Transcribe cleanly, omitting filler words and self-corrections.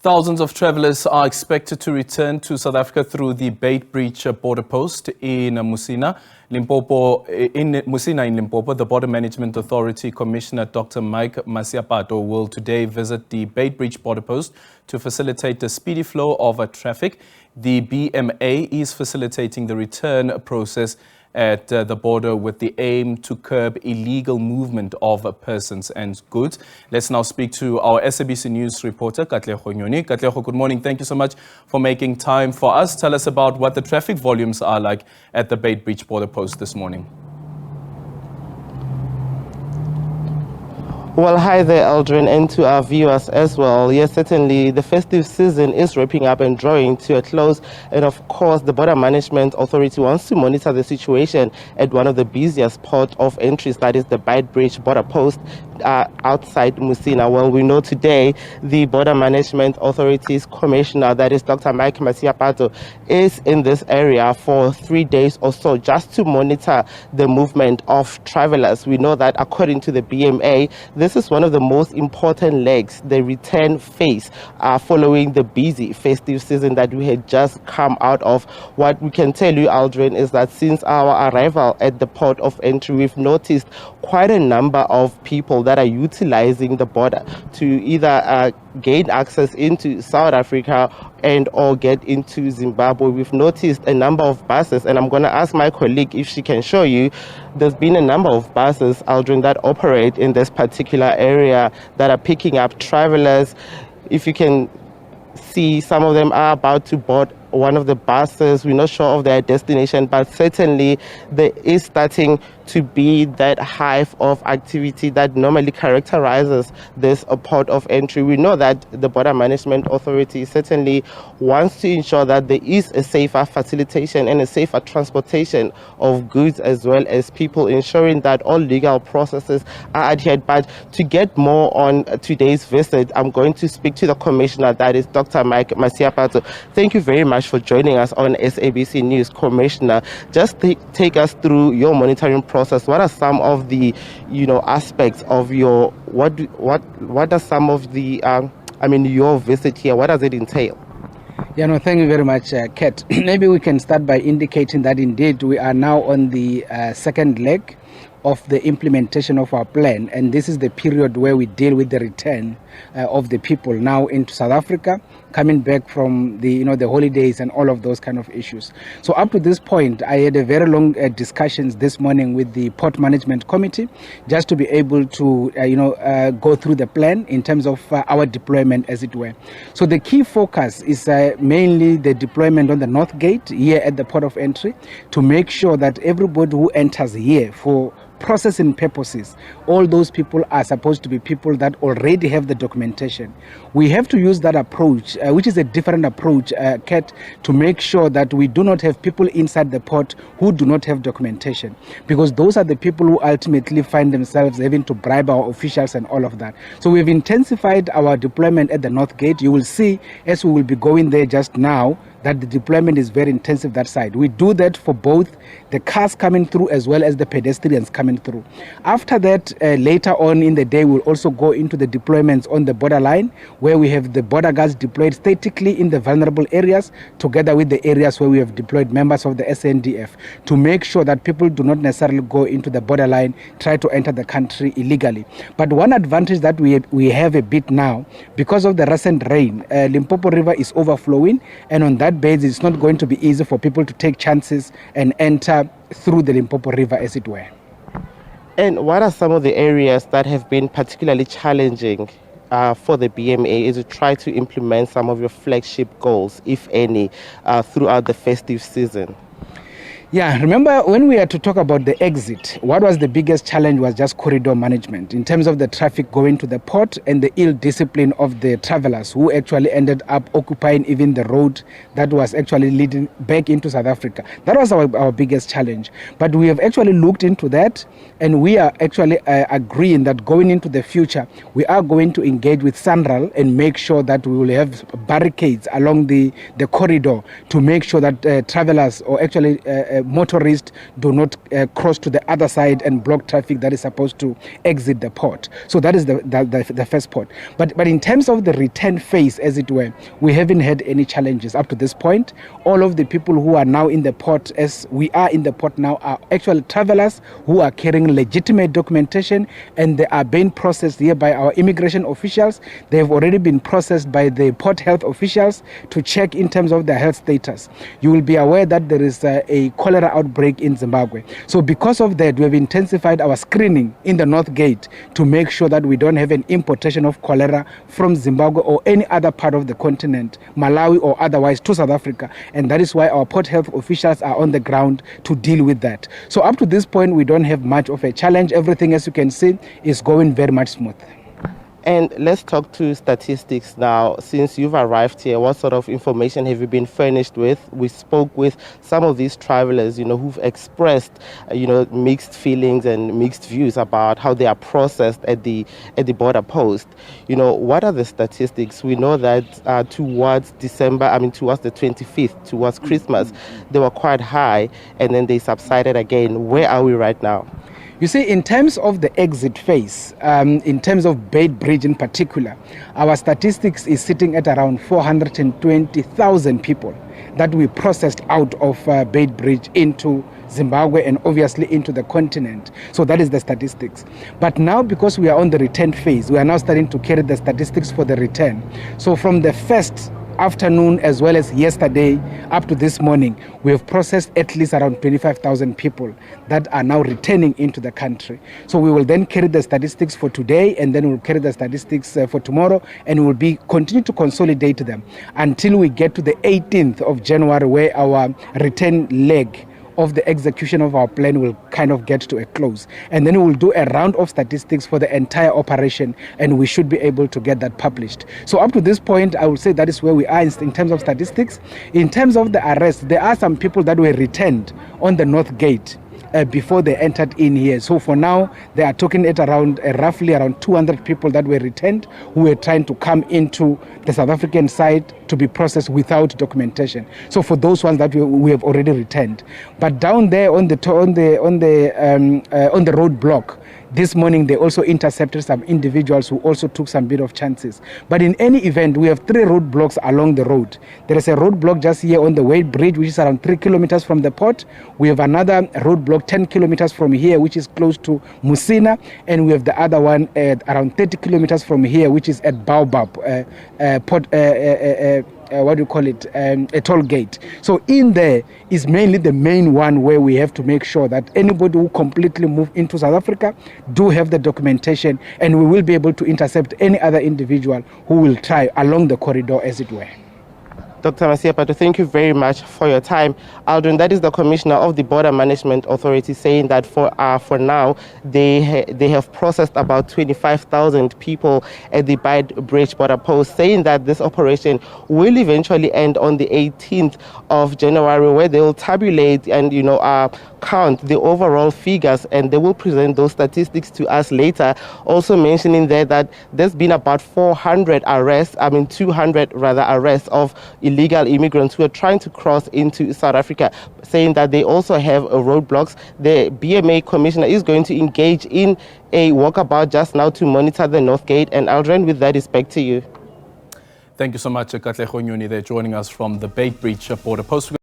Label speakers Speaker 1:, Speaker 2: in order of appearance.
Speaker 1: Thousands of travellers are expected to return to South Africa through the Beitbridge Border Post in Musina, Limpopo. In Musina, in Limpopo, the Border Management Authority Commissioner Dr. Masiapato will today visit the Beitbridge Border Post to facilitate the speedy flow of traffic. The BMA is facilitating the return process at the border with the aim to curb illegal movement of persons and goods. Let's now speak to our SABC News reporter, Katlego, Nyoni. Katlego, good morning. Thank you so much for making time for us. Tell us about what the traffic volumes are like at the Beitbridge Border Post this morning.
Speaker 2: Well, hi there, Aldrin, and to our viewers as well. Yes, certainly the festive season is wrapping up and drawing to a close. And of course, the Border Management Authority wants to monitor the situation at one of the busiest port of entries, that is the Beitbridge Border Post outside Musina. Well, we know today the Border Management Authority's commissioner, that is Dr. Masiapato, is in this area for 3 days or so just to monitor the movement of travelers. We know that according to the BMA, this is one of the most important legs, the return phase, following the busy festive season that we had just come out of. What we can tell you, Aldrin, is that since our arrival at the port of entry, we've noticed quite a number of people that are utilizing the border to either gain access into South Africa and or get into Zimbabwe. We've noticed a number of buses, and I'm going to ask my colleague if she can show you. There's been a number of buses, Aldrin, that operate in this particular area that are picking up travelers. If you can see, some of them are about to board one of the buses. We're not sure of their destination, but certainly there is starting to be that hive of activity that normally characterizes this port of entry. We know that the Border Management Authority certainly wants to ensure that there is a safer facilitation and a safer transportation of goods as well as people, ensuring that all legal processes are adhered. But to get more on today's visit, I'm going to speak to the commissioner, that is Dr. Masiapato. Thank you very much for joining us on SABC News. Commissioner, just take us through your monitoring process. What are some of the aspects of your what are some of the your visit here? What does it entail?
Speaker 3: Yeah, no, thank you very much, Kat. Maybe we can start by indicating that indeed we are now on the second leg of the implementation of our plan, and this is the period where we deal with the return of the people now into South Africa, coming back from the the holidays and all of those kind of issues. So up to this point, I had a very long discussions this morning with the Port Management Committee, just to be able to go through the plan in terms of our deployment, as it were. So the key focus is mainly the deployment on the North Gate here at the port of entry, to make sure that everybody who enters here for processing purposes, all those people are supposed to be people that already have the documentation. We have to use that approach, which is a different approach, Kat, to make sure that we do not have people inside the port who do not have documentation, because those are the people who ultimately find themselves having to bribe our officials and all of that. So we've intensified our deployment at the North Gate. You will see, as we will be going there just now, that the deployment is very intensive that side. We do that for both the cars coming through as well as the pedestrians coming through. After that, later on in the day, we'll also go into the deployments on the borderline, where we have the border guards deployed statically in the vulnerable areas, together with the areas where we have deployed members of the SNDF, to make sure that people do not necessarily go into the borderline, try to enter the country illegally. But one advantage that we have a bit now, because of the recent rain, Limpopo River is overflowing, and on that basis, it's not going to be easy for people to take chances and enter through the Limpopo River, as it were.
Speaker 2: And what are some of the areas that have been particularly challenging for the BMA is to try to implement some of your flagship goals, if any, throughout the festive season?
Speaker 3: Yeah, remember when we had to talk about the exit, what was the biggest challenge was just corridor management in terms of the traffic going to the port and the ill discipline of the travelers who actually ended up occupying even the road that was actually leading back into South Africa. That was our biggest challenge. But we have actually looked into that, and we are actually agreeing that going into the future, we are going to engage with SANRAL and make sure that we will have barricades along the corridor to make sure that travelers, or actually motorists do not cross to the other side and block traffic that is supposed to exit the port. So that is the first port. But in terms of the return phase, as it were, we haven't had any challenges up to this point. All of the people who are now in the port, as we are in the port now, are actual travelers who are carrying legitimate documentation, and they are being processed here by our immigration officials. They have already been processed by the port health officials to check in terms of their health status. You will be aware that there is a cholera outbreak in Zimbabwe. So because of that, we have intensified our screening in the North Gate to make sure that we don't have an importation of cholera from Zimbabwe or any other part of the continent, Malawi or otherwise, to South Africa. And that is why our port health officials are on the ground to deal with that. So up to this point, we don't have much of a challenge. Everything, as you can see, is going very much smooth.
Speaker 2: And let's talk to statistics now. Since you've arrived here, what sort of information have you been furnished with? We spoke with some of these travelers, who've expressed, mixed feelings and mixed views about how they are processed at the border post. What are the statistics? We know that towards the 25th, towards Christmas, they were quite high, and then they subsided again. Where are we right now?
Speaker 3: You see, in terms of the exit phase, in terms of Beitbridge in particular, our statistics is sitting at around 420,000 people that we processed out of Beitbridge into Zimbabwe and obviously into the continent. So that is the statistics. But now, because we are on the return phase, we are now starting to carry the statistics for the return. So from the first afternoon as well as yesterday up to this morning, we have processed at least around 25,000 people that are now returning into the country. So we will then carry the statistics for today, and then we'll carry the statistics for tomorrow, and we will continue to consolidate them until we get to the 18th of January, where our return leg of the execution of our plan will kind of get to a close. And then we'll do a round of statistics for the entire operation, and we should be able to get that published. So up to this point, I will say that is where we are in terms of statistics. In terms of the arrest, there are some people that were returned on the North Gate before they entered in here. So for now, they are talking at around roughly around 200 people that were returned, who were trying to come into the South African side to be processed without documentation. So for those ones that we have already returned, but down there on the roadblock, this morning they also intercepted some individuals who also took some bit of chances. But in any event, we have 3 roadblocks along the road. There is a roadblock just here on the Beitbridge, which is around 3 kilometers from the port. We have another roadblock 10 kilometers from here, which is close to Musina, and we have the other one at around 30 kilometers from here, which is at Baobab port. A toll gate. So in there is mainly the main one where we have to make sure that anybody who completely move into South Africa do have the documentation, and we will be able to intercept any other individual who will try along the corridor, as it were.
Speaker 2: Dr. Masiapato, thank you very much for your time. Aldrin, that is the Commissioner of the Border Management Authority, saying that for now, they have processed about 25,000 people at the Beitbridge Border Post, saying that this operation will eventually end on the 18th of January, where they will tabulate and, count the overall figures, and they will present those statistics to us later. Also mentioning there that there's been about 200 arrests of illegal immigrants who are trying to cross into South Africa, saying that they also have roadblocks. The BMA Commissioner is going to engage in a walkabout just now to monitor the North Gate. And Aldrin, with that, is back to you.
Speaker 1: Thank you so much, Katlego, Nyoni, there joining us from the Beitbridge Border Post.